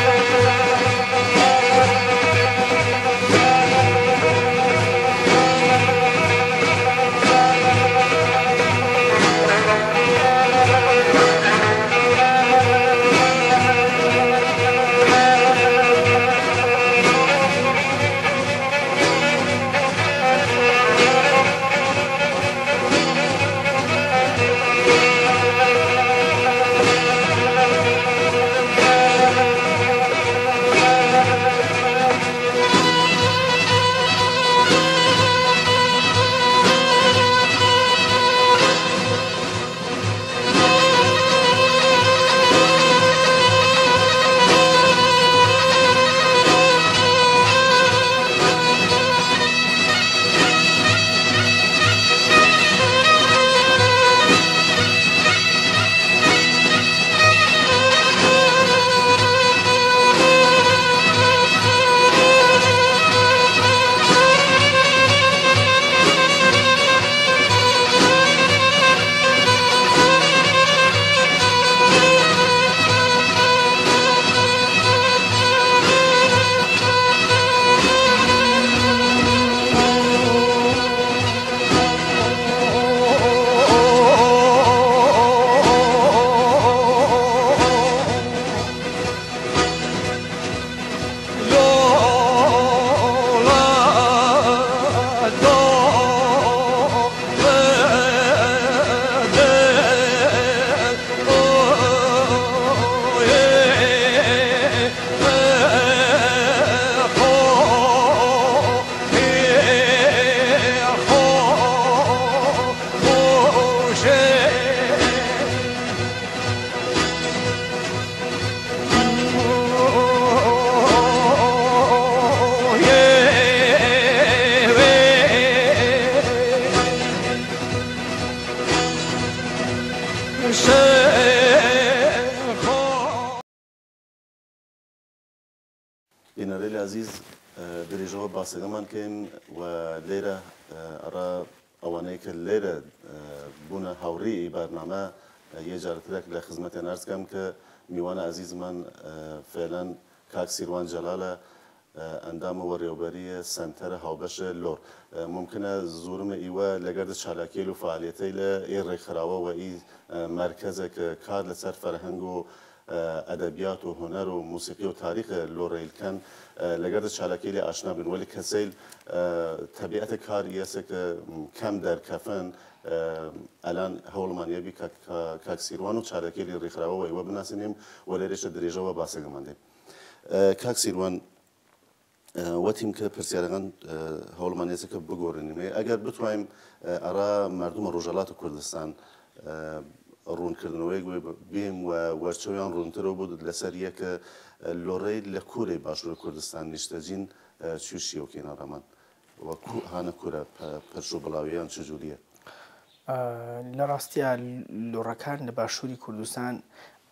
عزیز درێژەوە باسەکەمان کەین و لێرە ئەڕا ئەوانەی کە لێرە بوونە هاوڕێی بەرنامە یە جارترێک لە خزمەتیان عەرز کەم کە میوانە عزیزمان فعلاً کاک سیروان جەلالە ئەندامە وەڕێوەبەریە سەنتەرە هاوبەشە لۆر ممکنە زۆرمە ئیوە لەگەردە چالاکیل و فعالیەتەی لە ئێ ڕێکخراوە و ئی مرکزە کە کار لەسەر فەرهەنگ و ئەدەبیات و هوەر و موسیقی و تاریخە لۆڕێیلکەن لەگەردە چالاکیلی ئاشنا بن وەلی کەسەیل تەبیعەتە کاری ئێسە کە کەم دەرکەفن ئەلان هەوڵمانیەبی کاک سیروان و چالاکیلی ڕێکخراوە ئیوە بناسینیم و لێرەشە درێژەوە باسەکەمان دێم کاک سیروان وەتیم کە پرسیارەکان هەوڵمانیەکە بگۆڕنینێ ئەگەر بتوانین ئەڕا مردمە ڕۆژهەڵاتی کوردستان ڕوونکردنەوەی بێم و وەرچەویان ڕوونترەوە بوو لەسەر یەکە لۆڕەی لە کوورەی باشووری کوردستان نیشتەجین چوشی و کێناڕەمان هانە کوورە پەرش و بڵاویان چجوریە لە ڕاستیە لۆڕەکان لە باشووری کوردستان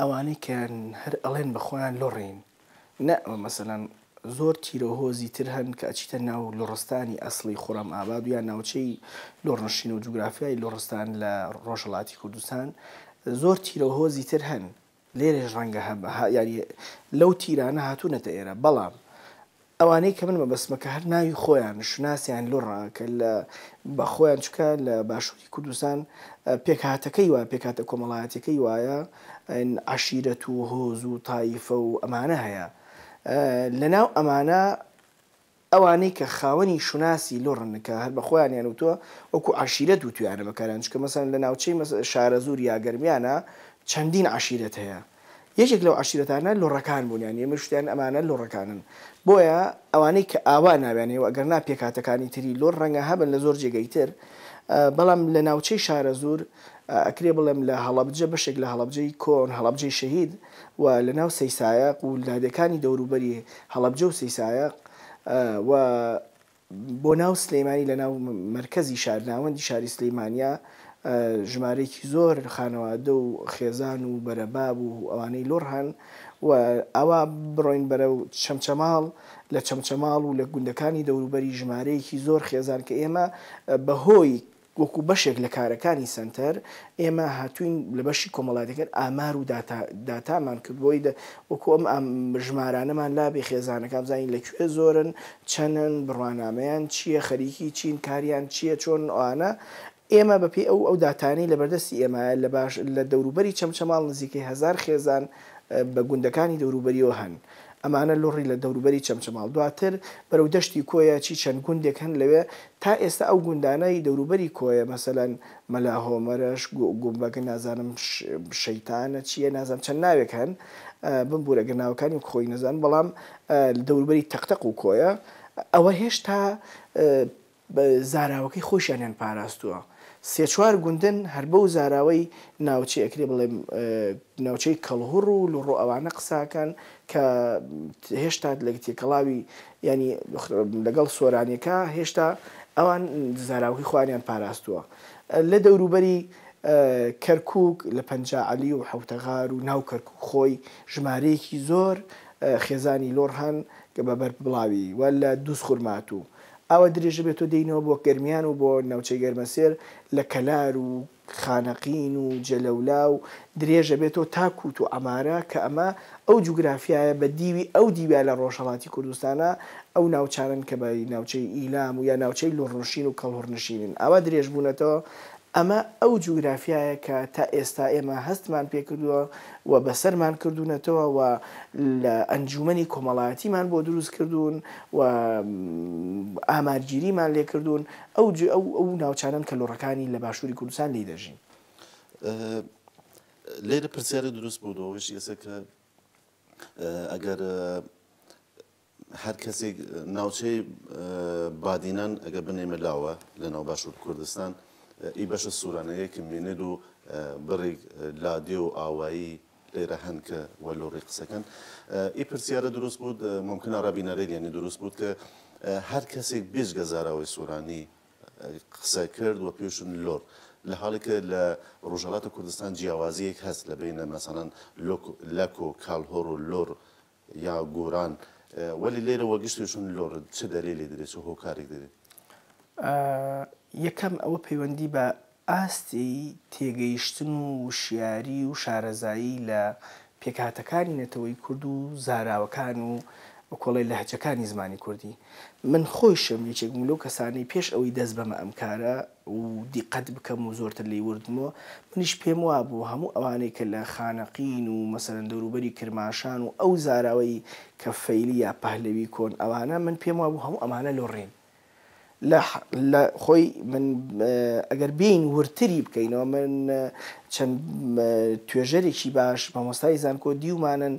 ئەوانەی کە هەر ئەڵێن بەخۆیان لۆڕین نە مەسەلەن زۆر تیرۆهۆزی تر هەن کە ئەچیتە ناو لۆڕستانی ئەسڵی خۆڕەم ئاباد و یان ناوچەی لۆڕنشین و جوگرافیای لۆڕستان لە ڕۆژهەڵاتی کوردستان زۆر تیرۆهۆزی تر هەن لێرەش ڕەنگە ینی لەو تیرانە هاتوونەتە ئێرە بەڵام ئەوانەی کە من مەبەستمەکە هەر ناوی خۆیان شناسیان لۆڕە کە لە بە خۆیان چکە لە باشووری کوردستان پێکهاتەکەی وایە پێکاتە کۆمەڵایەتەکەی وایە عەشیرەت و هۆز و تایفە و ئەمانە هەیە لەناو ئەمانە ئەوانەی کە خاوەنی شوناسی لۆڕنکە هەر بە خۆیان یانوتووە وەکو عەشیرەت و تویانە بەکاران چکە مەسەن لە ناوچەی شارە زوور یا گەرمیانە چەندین عەشیرەت هەیە یەکێک لەو عەشیرەتانە لۆڕەکان بوون یان ئێمە شتیان ئەمانە لۆڕەکانن بۆیە ئەوانەی کە ئاوا ناوێنەوە ئەگەر نا پێکاتەکانی تری لۆڕ ڕەنگە هەبن لە زۆر جێگەی تر بەڵام لە ناوچەی شارە زوور ئەکرێ بڵێم لە هەڵەبجە بەشێک لە هەڵەبجەی کۆن هەڵەبجەی شەهید و لە ناو سەیسایەق و لادەکانی دەوروبەری هەڵەبجە و سەیسایەق و بۆ ناو سلەیمانی لە ناو مرکزی شار ناوەندی شاری سلەیمانیا ژمارەیەکی زۆر خانەوادە و خێزان و بەرەباب و ئەوانەی لۆڕ هەن و ئەوە بڕۆین بەرەو چەمچەماڵ لە چەمچەماڵ و لە گوندەکانی دەوروبەری ژمارەیەکی زۆر خێزان کە ئێمە بەهۆی وەکو بەشێک لە کارەکانی سنتەر ئێمە هاتوین لە بەشی کۆمەڵاتەکان ئامار و داتامان کرد بۆی وەکو ئەم ژمارانەمان لابێ خێزانەکان بزانین لەکوێ زۆرن چەندن بڕوانامەیان چییە خەریکی چین کاریان چییە چۆن ئەوانە ئێمە بەپێ ئەو داتانەی لە بەردەستی ئێمە لە دەوروبەری چەمچەماڵ نزیکەی 1000 خێزان بە گوندەکانی دەوروبەریەوە هەن ئەمانە لۆڕی لە دەوروبەری چەمچەماڵ دواتر بەرەو دەشتی کۆیە چی چەند گوندێک هەن لەوێ تا ئێستا ئەو گوندانەی دەوروبەری کۆیە مەسەلەن مەلاهۆمەرەش گومبەکە نازانم شەیتانە چییە نازانم چەند ناوێک هەن بمبورەگە ناوەکانی خۆی نەزان بەڵام دەوروبەری تەقتەق و کۆیە ئەوە هێشتا زاراوەکەی خۆشیانیان پاراستووە سێ چوار گوندن هەر بەو زاراوەی ناوچەی ئەکرێ بڵێم ناوچەی کەڵهوڕ و لوڕۆ ئەوانە قساکەن کە هێشتا لە تێکەڵاوی ینی لەگەڵ سۆرانیەکە هێشتا ئەوان زاراوەکەی خوانیان پاراستووە لە دەوروبەری کەرکووک لە پەنجاعەلی و حەوتەغار و ناو کەرکووک خۆی ژمارەیەکی زۆر خێزانی لۆڕ هەن کە بەبەر بڵاوی و لە دووسخورمات و ئەوە درێژە بێتۆ دێنەوە بۆ گەرمیان و بۆ ناوچەی گەرمەسێر لە کەلار و خانەقین و جەلەولا و درێژە بێتەوە تاکووت و ئەمارە کە ئەمە ئەو جوگرافیایە بە دیوی ئەو دیویا لە ڕۆژهەڵاتی کوردستانە ئەو ناوچانن کە بە ناوچەی ئیلام و یا ناوچەی لۆڕنشین و کەڵهوڕنشینن ئەوە درێژ بوونەتەوە ئەمە ئەو جوگرافیایە کە تا ئێستا ئێمە هەستمان پێکردووە و بەسەرمان کردوونەتەوە و لە ئەنجومەنی کۆمەڵایەتیمان بۆ دروست کردوون و ئامارگیریمان لێ کردوون ئەو ناوچانن کە لۆڕەکانی لە باشووری کوردستان لێ دەژین لێرە پرسیارە دروست بوو دۆوەش ئێستا کە ئەگەر هەر کەسێک ناوچەی بادینان ئەگەر بنێمە لاوە لە ناو باشوور کوردستان ئی بەشە سوورانەیەکی مێنێت و بڕێک لادێ و ئاوایی لێرە هەن کە وەلۆڕی قسەکەن ئی پرسیارە دروست بوو ممکنە ڕابینەرەی یعنی دروست بوو کە هەر کەسێک بێژگە زاراوەی سوورانی قسە کرد و پێشن لۆر لە حاڵێکە لە ڕۆژهەڵاتی کوردستان جیاوازیەک هەست لە بینە مەسەڵەن لەک و کاڵهۆڕ و لۆر یا گۆران وەلی لێرەوە گشتشون لۆڕ چ دەلێلی دەرێت چ هۆکارێک دەرێت یەکەم ئەوە پەیوەندی بە ئاستی تێگەیشتن و وشیاری و شارەزایی لە پێکهاتەکانی نەتەوەی کورد و زاراوەکان و کۆڵی لەهجەکانی زمانی کوردی من خۆشم یەکێکم لەو کەسانی پێش ئەوەی دەست بەمە ئەم کارە و دیقەت بکەم و زۆرتر لێی وردمەوە منیش پێم وا بوو هەموو ئەوانەی کە لە خانەقین و مەسەرەن دەوروبەری کرماشان و ئەو زاراوەی کە فەیلی یا پەهلەوی کۆن ئەوانە من پێم وا بوو هەموو ئەمانە لۆڕێن لە خۆی من ئەگەر بین ورتری بکەینەوە من چەند توێژەرێکی باش مامۆستای زانکۆ دیومانن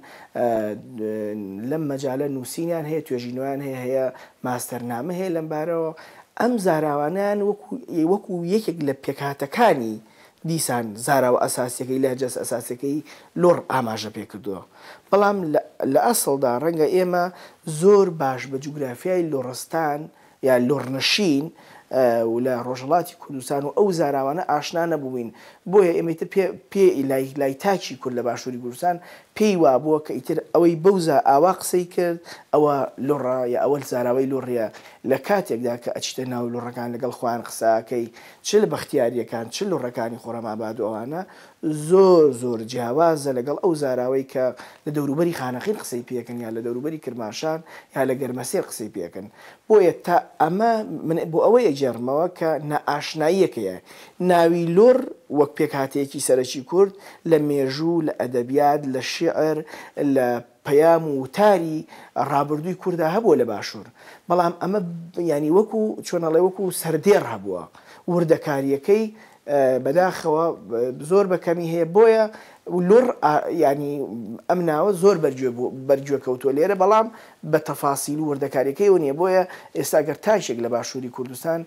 لەم مەجالە نووسینیان هەیە توێژینەوەیان هەیە ماستەرنامە هەیە لەم بارەوە ئەم زاراوانیان وەکو یەکێک لە پێکهاتەکانی دیسان زاراوە ئەساسیەکەی لەهجەس ئەساسیەکەی لۆڕ ئاماژە پێ کردووە بەڵام لە ئەسڵدا ڕەنگە ئێمە زۆر باش بە جوگرافیای لۆڕستان یا لۆڕنشین و لە ڕۆژهەڵاتی کوردستان و ئەو زاراوانە ئاشنا نەبووین بۆیە ئێمەتر پێ لای تاچی کورد لە باشووری کوردستان پێی وا بووە کە ئیتر ئەوەی بەوزە ئاوا قسەی کرد ئەوە لۆڕە یا ئەوە زاراوەی لۆڕیە لە کاتێکدا کە ئەچتە ناو لۆڕەکان لەگەڵ خوان قساکەی چ لە بەختیاریەکان چ لۆڕەکانی خۆڕەماباد و ئەوانە زۆر جیاوازە لەگەڵ ئەو زاراوەی کە لە دەوروبەری خانەقین قسەی پێکەن یا لە دەوروبەری کرماشان یا لە گەرمەسێر قسەی پێکەن بۆیە تا ئەمە من بۆ ئەوەی ئەجێڕمەوە کە نائاشناییەکەیە ناوی لۆڕ وەک پێکهاتەیەکی سەرەکی کورد لە مێژوو لە ئەدەبیات لە شیعر لە پەیام و وتاری ڕابردووی کووردا هەبووە لە باشوور بەڵام ئەمە ینی وەکو چۆنەڵێ وەکو سەردێڕ هەبووە وردەکاریەکەی بەداخەوە زۆر بەکەمی هەیە بۆیە لۆڕ ینی ئەم ناوە زۆر بەرگوێ کەوتووە لێرە بەڵام بە تەفاسیل و وردەکاریەکەی و نییە بۆیە ئێستا گەر تاشێک لە باشووری کوردستان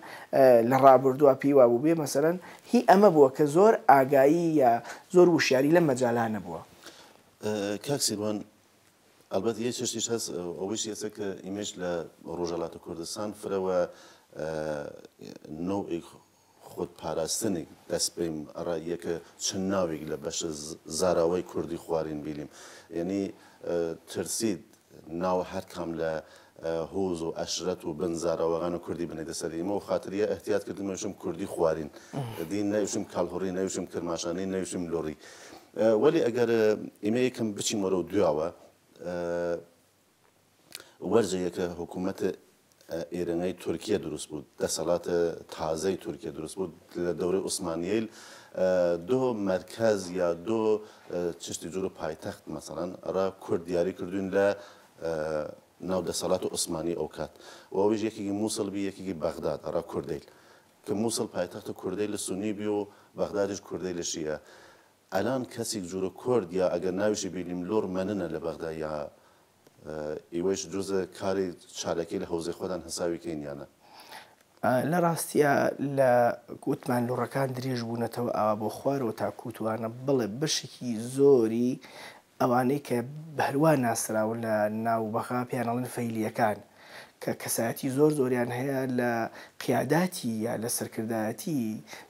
لە ڕابردووە پێی وا بوو بێ مەسەرەن هی ئەمە بووە کە زۆر ئاگایی یا زۆر وشیاری لەم مەجالانە بووە کاک سیروان ئەلبەت یە چشتیش هەست ئەوەش هێستا کە ئیمێش لە ڕۆژهەڵاتی کوردستان فرەوە نەوعێک خۆدپاراستنێک دەست بێم ئەڕا یەکە چەند ناوێک لە بەشە زاراوەی کوردی خوارین بیلیم یعنی ترسید ناو هەر کام لە هۆز و ئەشرەت و بن زاراوەغان و کوردی بنێتە سەریمە و خاتریە ئەحتیات کردمەوەشم کوردی خوارین دی نەوشم کاڵهۆڕی نەوشم کرماشانی نەوشم لۆڕی وەلی ئەگەر ئێمە یەکەم بچین وەرە و دوایەوە وەرجەیەکە حکوومەت ئێرەنەی تورکیا دروست بوو دەسەڵاتە تازەی تورکیا دروست بوو لە دەورەی عوسمانییل دۆ مرکز یا دۆ چشتی جوور و پایتەخت مەسەڵەن ئەڕا کورد دیاری کردوین لە ناو دەسەڵات و عوسمانی ئەو کات و ئەویش یەکێکی مووسڵ بی یەکێکی بەغداد ئەڕا کوردیل کە مووسڵ پایتەختە کوردی لە سونی بی و بەغدادیش کوردی لە شیە ئەلان کەسێک جوورە کورد یا ئەگەر ناویشی بینیم لۆڕ مننە لە بەغدا یا ئێوەش جزء کاری چارەکەی لە حوزەی خۆدان هەساویکەین یانە لە ڕاستیە لە گوتمان لۆڕەکان درێژ بوونەتەوە ئاوا بۆ خوارەوە تا کووتوانە بڵێ بەشێکی زۆری ئەوانەی کە بەهروان ناسراون لە ناوبەخا پێیانەڵێن فەیلیەکان کە کەسایەتی زۆریان هەیە لە قیاداتی یا لە سەرکردایەتی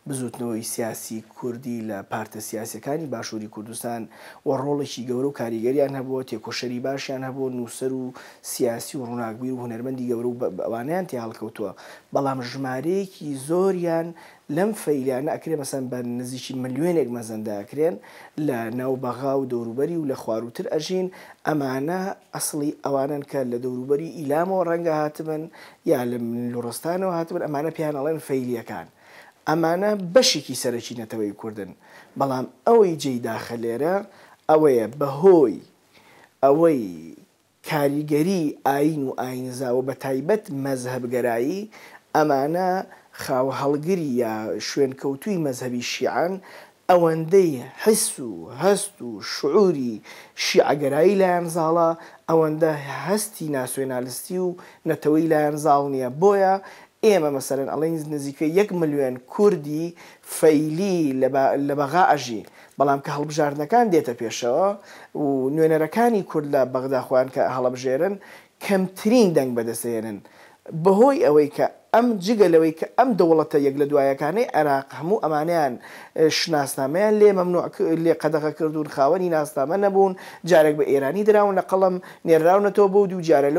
بزوتنەوەی سیاسی کوردی لە پارتە سیاسەکانی باشووری کوردستان و ڕۆڵێکی گەورە و کاریگەریان هەبووە تێکۆشەری باشیان هەبوو نووسەر و سیاسی و ڕووناکبیر و هونەرمەندی گەورە و ئەوانیان تێ هەڵکەوتووە بەڵام ژمارەیەکی زۆریان لەم فەیلیانە ئەکرێ مەسەن بە نزیکی ملیۆنێک مەزەندا ئەکرێن لە ناوبەغا و دەوروبەری و لە خواروتر ئەژین ئەمانە ئەسڵی ئەوانن کە لە دەوروبەری ئیلامەوە ڕەنگە هاتبن یا لە لۆڕستانەوە هاتبن ئەمانە پێیان ئەڵێن فەیلیەکان ئەمانە بەشێکی سەرەکی نەتەوەی کوردن بەڵام ئەوەی جێی داخە لێرە ئەوەیە بەهۆی ئەوەی کاریگەری ئاین و ئاینزاوە بە تایبەت مەزهەبگەرایی ئەمانە خاو هەڵگری یا شوێنکەوتووی مەزهەبی شیعان ئەوەندەی حس و هەست و شعوری شیعەگەرایی لایەن زاڵە ئەوەندە هەستی ناسیۆنالیستی و نەتەوەی لایەن زاڵ نییە بۆیە ئێمە مەسەرەن ئەڵێن نزیکە 1 ملیۆن کوردی فەیلی لە بەغا ئەژی بەڵام کە هەڵبژاردنەکان دێتە پێشەوە و نوێنەرەکانی کورد لە بەغدا خوان کە هەڵەبژێرن کەمترین دەنگ بەدەستێنن بەهۆی ئەوەی کە ئەم جگەلەوەی کە ئەم دەوڵەتە یەک لە دوایەکانەی عێراق هەموو ئەمانیان شناسنامەیان لێ مەمنوع لێ قەدەغە کردوون خاوەنی ناسنامە نەبوون جارێک بە ئێرانی دراون لە قەڵەم نێراونەتەوە بۆ دوو جارە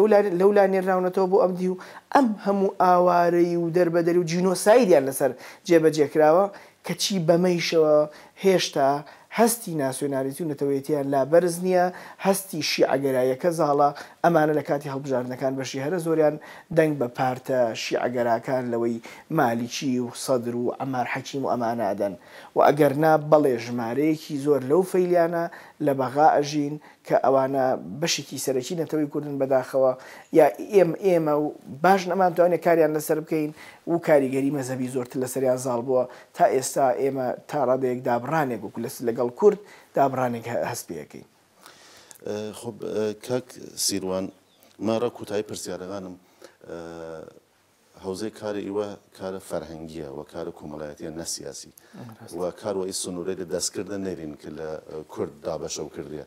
لەولا نێراونەتەوە بۆ ئەم دی و ئەم هەموو ئاوارەی و دەربەدەری و جینۆسایدیان لەسەر جێبەجێکراوە کەچی بەمەیشەوە هێشتا هەستی ناسیۆنالیتی و نەتەوەیەتیان لا بەرز نییە هەستی شیعەگەراییەکە زاڵە ئەمانە لە کاتی هەڵبژاردنەکان بەشی هەرە زۆریان دەنگ بە پارتە شیعەگەراکان لەوەی مالیکی و سەدر و ئەمار حەکیم و ئەمانەدەن و ئەگەرنا بەڵێ ژمارەیەکی زۆر لەو فەیلیانە لە بەغا ئەژین کە ئەوانە بەشێکی سەرەکی نەتەوەی کوردن بەداخەوە یا ئێمە و باش نەمانتوانێت کاریان لەسەر بکەین و کاریگەری مەزەبی زۆرتر لەسەریان زاڵ بووە تا ئێستا ئێمە تا ڕادەیەک دابڕانێک وەکو لەگەڵ کورد دابڕانێک هەست پێەکەین. خب کاک سیروان مارە کوتایی پرسیارەکانم هەوزەی کاری ئیوە کارە فەرهەنگیە و کارە کۆمەڵایەتیە نەسیاسی و کاروەی سنوورەی لە دەستکردە نێرین کە لە کورد دابەشە و کردیە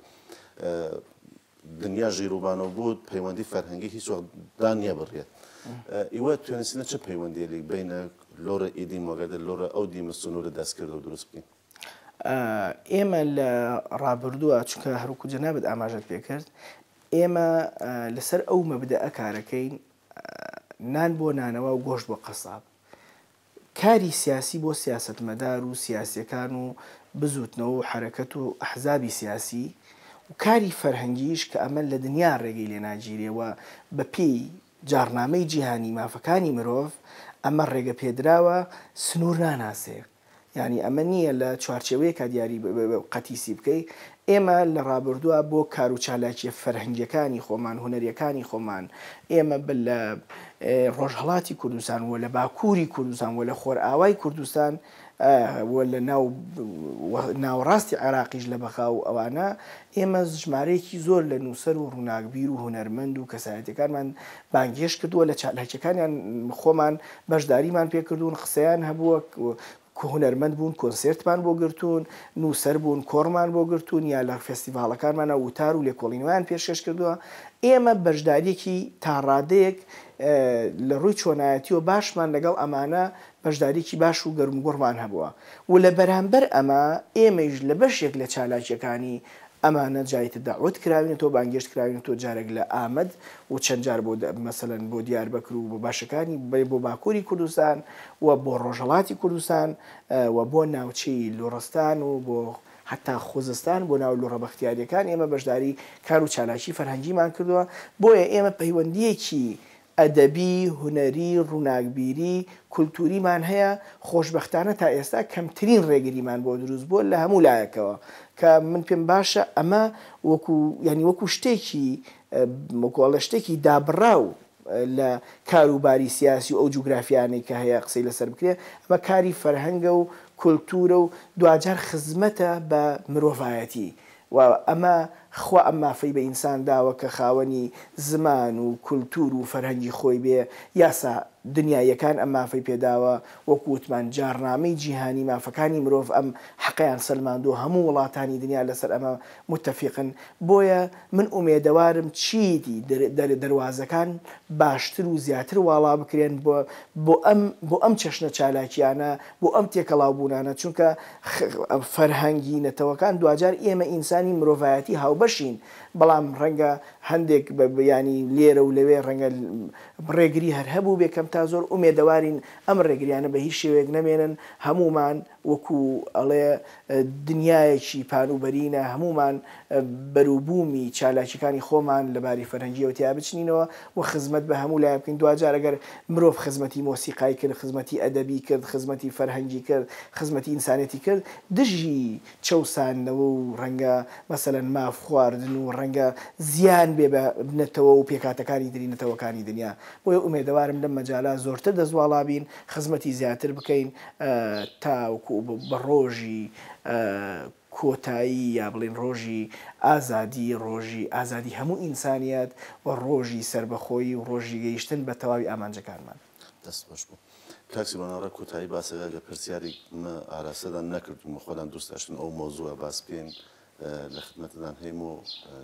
دنیا ژیرروبانەوە بوو پەیوەندی فەرهەنگی هیچ وەخت دانیە بڕێت ئیوە توێنسینە چه پەیوەندیەلی بینە لۆرە ئیدی مۆگەدە لۆرە ئەو دیمە سنوورە دەستکردە و دروست بکەین. ئێمە لە ڕابردووە چونکە هەروکو جەنابەت ئاماژەت پێکرد ئێمە لەسەر ئەو مەبدەئە کارەکەین نان بۆ نانەوە و گۆشت بۆ قەساب کاری سیاسی بۆ سیاسەتمەدار و سیاسیەکان و بزوتنەوە و حرەکەت و ئەحزابی سیاسی و کاری فەرهەنگیش کە ئەمە لە دنیا ڕێگەی لێ ناگیرێەوە بە پێی جارنامەی جیهانی مافەکانی مرۆڤ ئەمە ڕێگە پێدراوە سنوور ناناسێ یعنی ئەمە نییە لە چوارچێوەیەکە دیاری قەتیسی بکەی ئێمە لە ڕابردووە بۆ کار و چالاکیە فەرهەنگیەکانی خۆمان هوەریەکانی خۆمان ئێمە لە ڕۆژهەڵاتی کوردستان و لە باکووری کوردستان و لە خۆرئاوای کوردستان لە ناوڕاستی عێراقیش لە بەخا و ئەوانە ئێمە ژمارەیەکی زۆر لە نووسەر و ڕووناکبیر و هونەرمەند و کەسایەتەکانمان بانگێش کردووە لە چالاکیەکانیان خۆمان بەشداریمان پێکردوون قسەیان هەبووە کە هونەرمەند بوون کۆنسێرتمان بۆ گرتوون نووسەر بوون کۆڕمان بۆ گرتوون یا لە فێستیڤاڵەکانمانە وتار و لێکۆڵینەوەیان پێشکەش کردووە ئێمە بەشداریەکی تاڕادەیەک لە ڕووی چۆنایەتی و باشمان لەگەڵ ئەمانە بەشداریکی باش و گەرمگوڕمان هەبووە و لە بەرامبەر ئەمە ئێمەش لە بەشێک لە چالاکیەکانی ئەمانە جایتە داوت کراوین تۆ بانگێشت کراوین تۆ جارێک لە ئامەد و چەند جار بۆ مەسەلەن بۆ دیاربەکر و بۆ باشەکانی بۆ باکووری کوردستان و بۆ ڕۆژهەڵاتی کوردستان و بۆ ناوچەی لۆڕستان و بۆ حتا خوزستان بۆ ناو لۆڕە بەختیاریەکان ئێمە بەشداری کار و چالاکی فەرهەنگیمان کردووە بۆیە ئێمە پەیوەندیەکی ئەدەبی هونەری ڕووناکبیری کولتوریمان هەیە خۆشبەختانە تا ئێستا کەمترین ڕێگریمان بۆ دروست بووە لە هەموو لایەکەوە کە من پێم باشە ئەمە وەکو شتێکی مۆکۆڵە شتێکی دابڕاو لە کاروباری سیاسی و ئەو جوگرافیانەی کە هەیە قسەی لەسەر بکرێ ئەمە کاری فەرهەنگە و کولتورە و دوجار خزمەتە بە مرۆڤایەتی و ئەمە خوا ئەم مافەی بە ئینسان داوە کە خاوەنی زمان و کولتور و فەرهەنگی خۆی بێ یاسا دنیایەکان ئەم مافەی پێداوە وەکووتمان جارنامەی جیهانی مافەکانی مرۆڤ ئەم حەقیان سەلماندوو هەموو وڵاتانی دنیا لەسەر ئەمە متتەفیقن بۆیە من ئومێدەوارم چیتی دەواازەکان باشتر و زیاتر واڵا بکرێن بۆ ئەم چەشنە چالاکیانە بۆ ئەم تێکەڵاوبوونانە چونکە فەرهەنگی نەتەوەکان دوجار ئێمە ئینسانی مرۆڤایەتی هاوبەشین بەڵام ڕەنگە هەندێک ینی لێرە و لەوێ ڕەنگە ڕێگری هەر هەبوو بێکەم تا زۆر ئومێدەوارین ئەم ڕێگریانە بە هیچ شێوەیەک نەمێنن هەمومان وەکو ئەڵێ دنیایەکی پانوبەرینە هەمومان بەروبوومی چالاکیەکانی خۆمان لەباری فەرهەنگیەوە تیا بچنینەوە و خزمەت بە هەموو لای بکەین دوجار ئەگەر مرۆڤ خزمەتی مۆسیقای کرد خزمەتی ئەدەبی کرد خزمەتی فەرهەنگی کرد خزمەتی ئینسانێتی کرد دژی چەسانەوە و ڕەنگە مەسەلەن ماف خواردن و ڕەنگە زیان بێ بە بنەتەوە و پێکاتەکانی درینەتەوەکانی دنیا بۆیە ئومێدەوارم لەم مەجالا زۆرتر دەزواڵابین خزمەتی زیاتر بکەین تاوکو بە ڕۆژی کۆتایی یا بڵێن ڕۆژی ئازادی هەموو ئینسانیت و ڕۆژی سربەخۆیی و ڕۆژی گەیشتن بە تەواوی ئامانجەکانمان دەست بەش بوو کاکسی ڕۆناڕە کۆتایی باسەکە لە پرسیاری ئاراسەدا نەکردم خۆدان دوست داشتن ئەو مۆزووە باس بکەین لە خدمەتدان هەیم و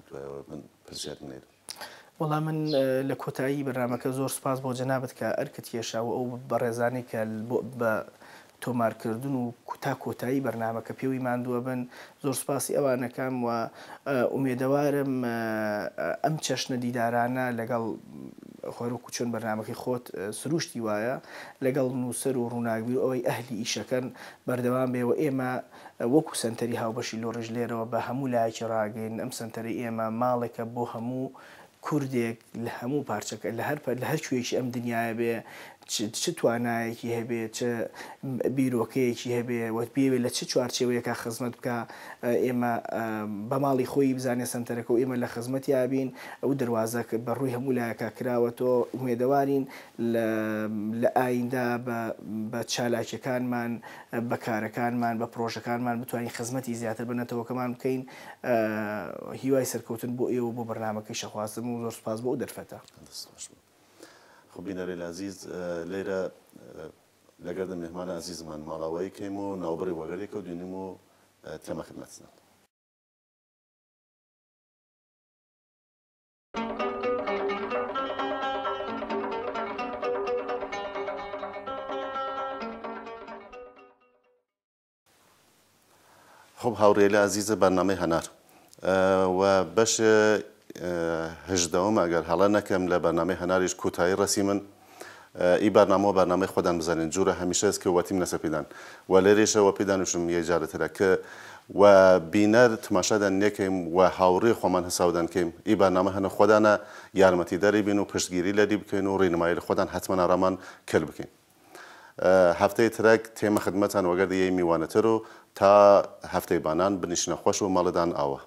دوایەوە من پرسیاری نێرم وەڵام من لە کۆتایی بەرنامەکە زۆر سپاس بۆ جەنابەت کە ئەرکت کێشاوە ئەو بەڕێزانەی کە بە تۆمارکردن و کوتا کۆتایی بەرنامەکە پێوی ماندووە بن زۆر سپاسی ئەوانەکەم و ئومێدەوارم ئەم چەشنە دیدارانە لەگەڵ خۆرەکو چۆن بەرنامەکەی خۆت سروشتی وایە لەگەڵ نووسەر و ڕووناکبیر ئەوەی ئەهلی ئیشەکەن بەردەوام بێەوە ئێمە وەکو سنتەری هاوبەشی لۆڕژ لێرەوە بە هەموو لایەکی ڕاگەین ئەم سنتەری ئێمە ماڵێکە بۆ هەموو کوردێک لە هەموو پارچەکە لە هەر کوێکی ئەم دنیاە بێ چ توانایەکی هەبێ چ بیرۆکەیەکی هەبێ وەت پێوێت لە چ چوارچێوەیەکە خزمەت بکە ئێمە بە ماڵی خۆی بزانێ سنتەرەکە و ئێمە لە خزمەتی یابین ئەو دەواازە بەڕووی هەموو لایەکە کراوەتەوە ئومێدەوارین لە ئایندا بە چالاکیەکانمان بە کارەکانمان بە پرۆژەکانمان بتوانین خزمەتی زیاتر بنەتەوەکەمان بکەین هیوای سەرکەوتن بۆ ئێوە بۆ بەرنامەکەی شەخوازم و زۆر سپاس بۆ ئەو دەرفەتە. خب بینەرێ عزیز لێرە لەگەردە مێهمانە عزیزمان ماڵاوایی کەیم و ناوبڕی وەگەرێکە و دوێنیم و تەمە خدمەتتان. خب هاوڕێلە عزیزە بەرنامەی هەنار و بەش هەژدەوەم ئەگەر هەڵە نەکەم لە بەرنامەی هەناریش کوتایی ڕەسی من ئی بەرنامەوە بەرنامەی خۆدان بزانین جوورە هەمیشە ئەس کە وەتیم لەسەر پێدان و لێرێشەوە پێدانوشم یە جارەترە کە و بینەر تماشادان نەکەیم و هاوڕێ خۆمان هەساودان کەیم ئی بەرنامە هەنە خۆدانە یارمەتیدەری بین و پشتگیری لەری بکەین و ڕێنمایی لە خۆدان حتمما ئارامان کەل بکەین. هەفتەی ترەک تێمە خدمەتان وەگەردە یەی میوانەتر و تا هەفتەی بانان بنیشنە خۆش و ماڵدان ئاوە.